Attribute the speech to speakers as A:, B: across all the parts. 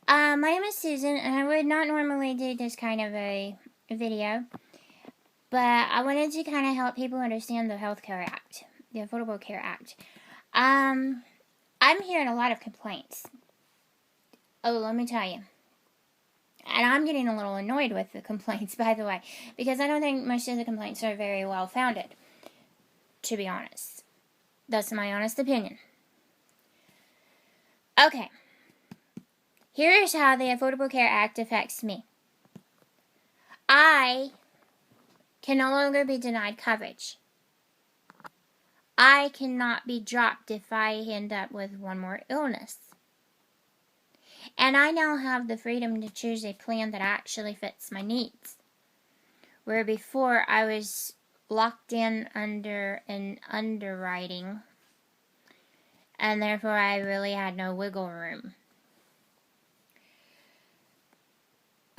A: My name is Susan, and I would not normally do this kind of a video, but I wanted to kind of help people understand the Health Care Act, the Affordable Care Act. I'm hearing a lot of complaints. Oh, let me tell you. And I'm getting a little annoyed with the complaints, by the way, because I don't think most of the complaints are very well founded, to be honest. That's my honest opinion. Okay. Here is how the Affordable Care Act affects me. I can no longer be denied coverage. I cannot be dropped if I end up with one more illness. And I now have the freedom to choose a plan that actually fits my needs. Where before I was locked in under an underwriting, and therefore I really had no wiggle room.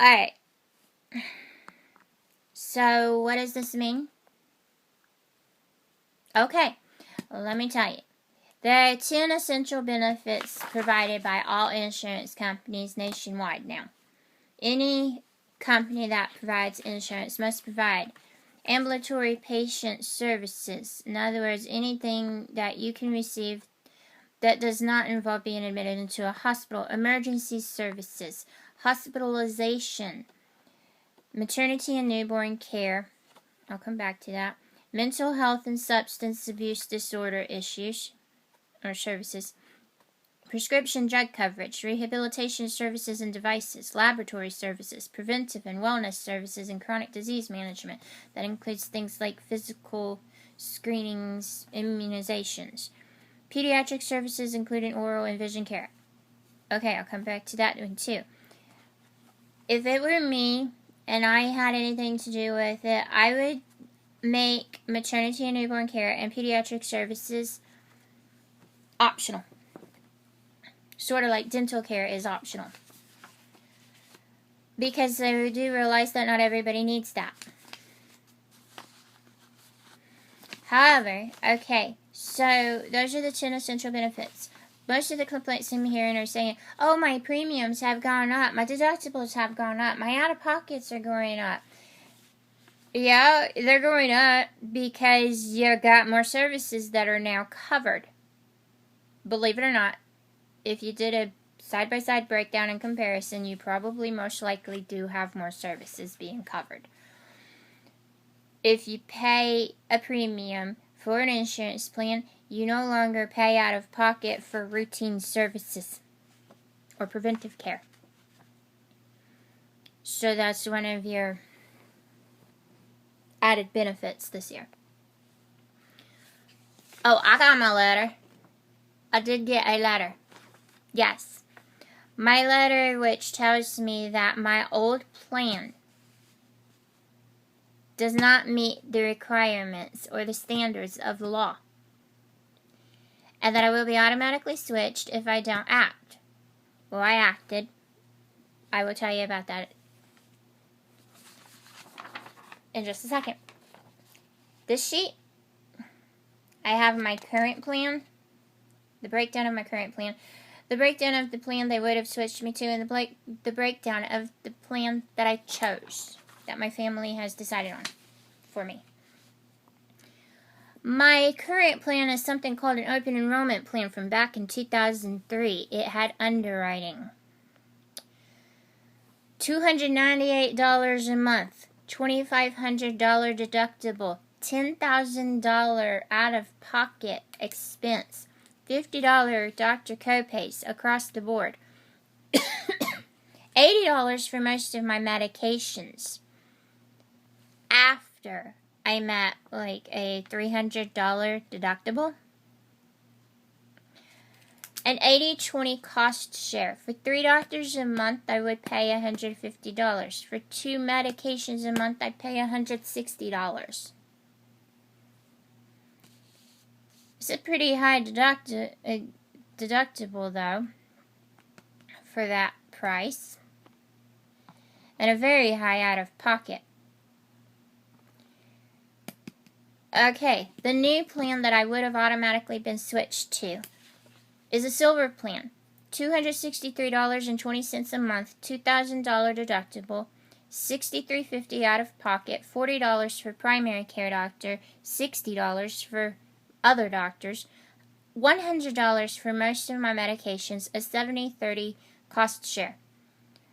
A: Alright. So, what does this mean? Okay, let me tell you. There are 10 essential benefits provided by all insurance companies nationwide now. Any company that provides insurance must provide ambulatory patient services. In other words, anything that you can receive that does not involve being admitted into a hospital. Emergency services, hospitalization, maternity and newborn care. I'll come back to that. Mental health and substance abuse disorder issues or services. Prescription drug coverage, rehabilitation services and devices, laboratory services, preventive and wellness services, and chronic disease management. That includes things like physical screenings, immunizations. Pediatric services, including oral and vision care. Okay, I'll come back to that one too. If it were me and I had anything to do with it, I would make maternity and newborn care and pediatric services optional. Sort of like dental care is optional. Because I do realize that not everybody needs that. However, okay, so those are the 10 essential benefits. Most of the complaints I'm hearing are saying, oh, my premiums have gone up, my deductibles have gone up, my out-of-pockets are going up. Yeah, they're going up because you got more services that are now covered. Believe it or not, if you did a side-by-side breakdown and comparison, you probably most likely do have more services being covered. If you pay a premium for an insurance plan, you no longer pay out of pocket for routine services or preventive care. So that's one of your added benefits this year. Oh, I got my letter. I did get a letter. Yes. My letter which tells me that my old plan does not meet the requirements or the standards of the law, and that I will be automatically switched if I don't act. Well, I acted. I will tell you about that in just a second. This sheet, I have my current plan, the breakdown of my current plan, the breakdown of the plan they would have switched me to, and the breakdown of the plan that I chose, that my family has decided on for me. My current plan is something called an open enrollment plan from back in 2003. It had underwriting. $298 a month, $2,500 deductible, $10,000 out-of-pocket expense, $50 doctor copays across the board, $80 for most of my medications. After I met like a $300 deductible, an 80-20 cost share. For 3 doctors a month, I would pay $150. For 2 medications a month, I'd pay $160. It's a pretty high deductible, though, for that price, and a very high out-of-pocket. Okay, the new plan that I would have automatically been switched to is a silver plan. $263.20 a month, $2,000 deductible, $63.50 out of pocket, $40 for primary care doctor, $60 for other doctors, $100 for most of my medications, a 70/30 cost share.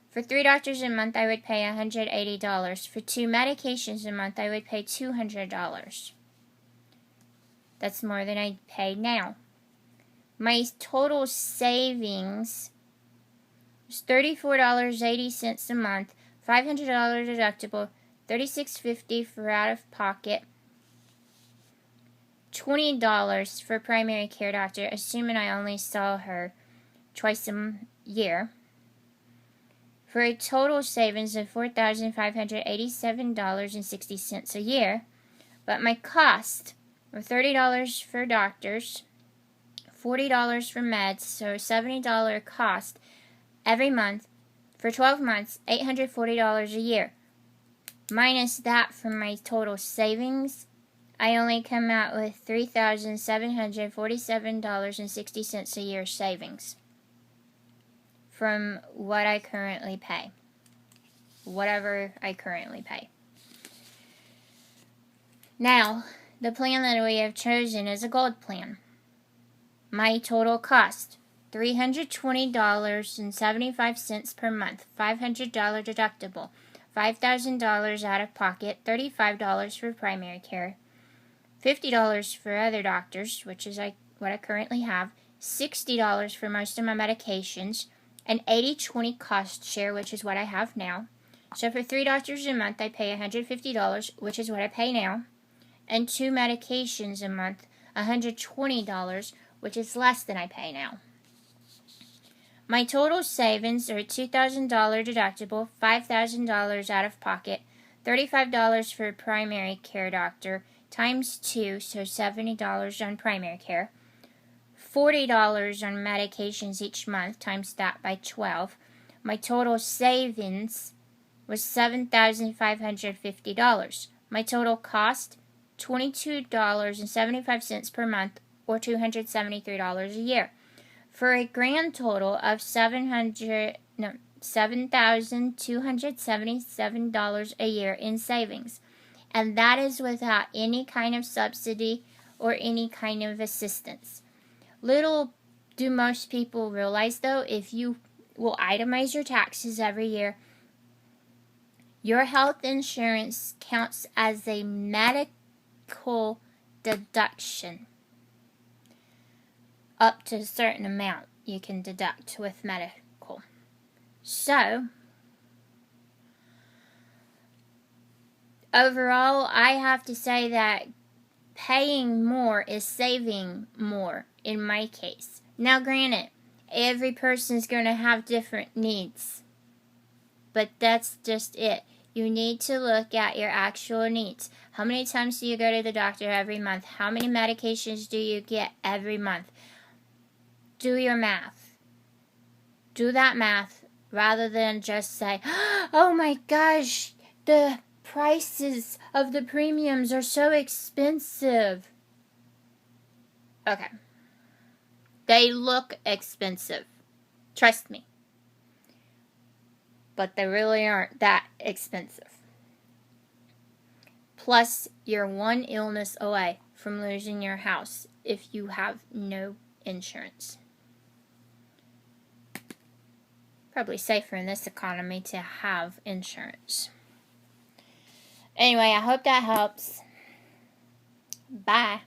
A: For 3 doctors a month, I would pay $180. For 2 medications a month, I would pay $200. That's more than I pay now. My total savings was $34.80 a month, $500 deductible, $36.50 for out of pocket, $20 for primary care doctor, assuming I only saw her twice a year, for a total savings of $4,587.60 a year. But my cost were $30 for doctors, $40 for meds, so $70 cost every month. For 12 months, $840 a year. Minus that from my total savings, I only come out with $3,747.60 a year savings from what I currently pay. Whatever I currently pay. Now, the plan that we have chosen is a gold plan. My total cost, $320.75 per month, $500 deductible, $5,000 out of pocket, $35 for primary care, $50 for other doctors, which is what I currently have, $60 for most of my medications, an 80/20 cost share, which is what I have now. So for 3 doctors a month, I pay $150, which is what I pay now, and 2 medications a month, $120, which is less than I pay now. My total savings are $2,000 deductible, $5,000 out of pocket, $35 for primary care doctor, times 2, so $70 on primary care, $40 on medications each month, times that by 12. My total savings was $7,550. My total cost, $22.75 per month, or $273 a year, for a grand total of $7,277 a year in savings. And that is without any kind of subsidy or any kind of assistance. Little do most people realize, though, if you will itemize your taxes every year, your health insurance counts as a medical deduction. Up to a certain amount you can deduct with medical. So, overall, I have to say that paying more is saving more in my case. Now, granted, every person is going to have different needs, but that's just it. You need to look at your actual needs. How many times do you go to the doctor every month? How many medications do you get every month? Do your math. Do that math rather than just say, oh my gosh, the prices of the premiums are so expensive. Okay. They look expensive. Trust me. But they really aren't that expensive. Plus, you're one illness away from losing your house if you have no insurance. Probably safer in this economy to have insurance. Anyway, I hope that helps. Bye.